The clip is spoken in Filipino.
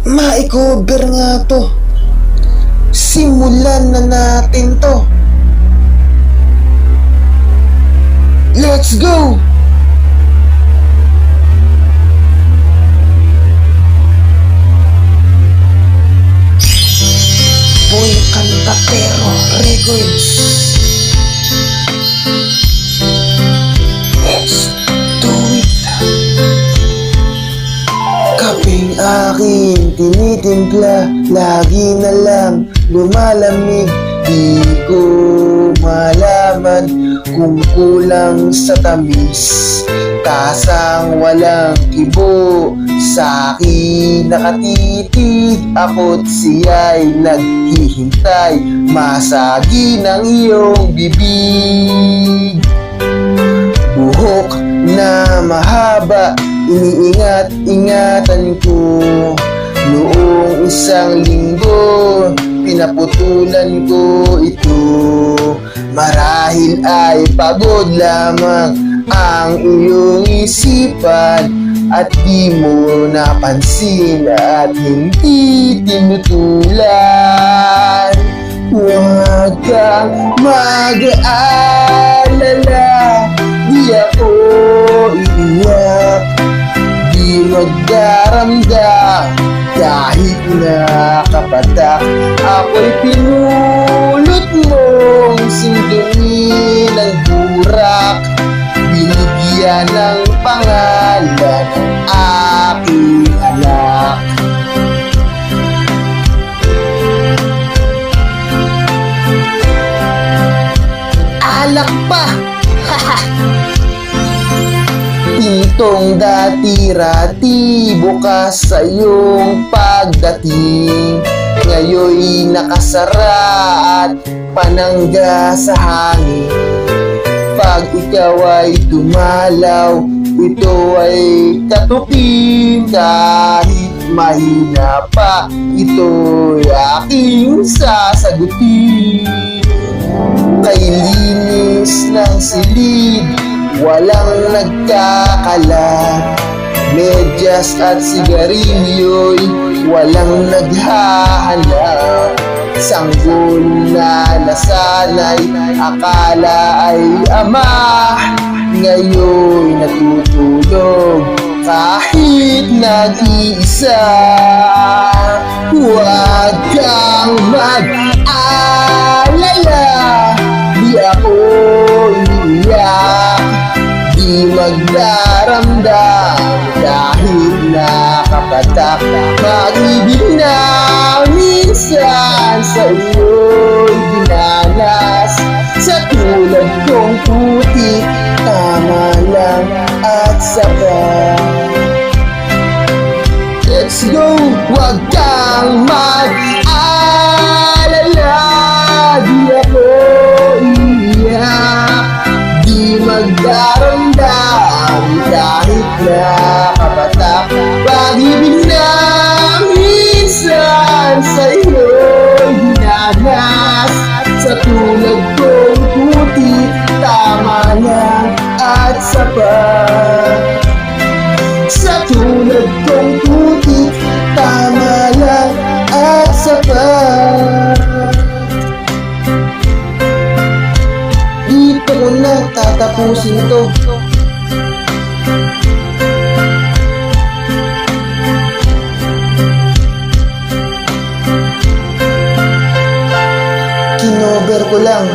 Ma-cover nga to. Simulan na natin to. Let's go! Boy Cantatero Records. Let's do it. Kapeng aking tinitimpla, lagi na lang lumalamig. Di ko malaman kung kulang sa tamis. Tasang walang kibo, sa'kin nakatitig. Ako't siya'y naghihintay, masagi ng iyong bibig. Buhok na mahaba, iniingat-ingatan ko. Noong isang linggo, pinaputulan ko ito. Marahil ay pagod lamang ang iyong isipan, at di mo napansin at hindi tinutulan. Huwag kang mag-aalala, di ako iiyak, di magdaramdam kahit nakapatak. Ako'y pinulot mong sinduin ng burak, binigyan ng pangalan ng aking anak. Alak pa! Pintong dati-rati, bukas sa iyong pagdating. Ngayon'y nakasara at panangga sa hangin. Pag ikaw ay dumalaw, ito ay katukin. Kahit mahina pa, ito'y aking sasagutin. Kay linis ng silid, walang nagkakalat. Medyas at sigarilyo'y walang naghahanap. Sanggol na nasanay, akala ay ama, ngayon natutulog kahit nag-iisa. Huwag kang mag-alala, di ako iiyak, di magdaramdam kahit nakapatak. Pag-ibig na minsan sa iyo'y dinanas, sa tulad kong putik, tama lang at sapat. Let's go! Huwag kang mag-alala, di ako iiyak, di magdaramdam kahit nakapatak. Pag-ibig na minsan sa iyo'y dinanas, sa tulad kong putik, tama lang at sapat. Sa tulad kong putik, tama lang at sapat. Dito ko na tatapusin to. Kinover ko lang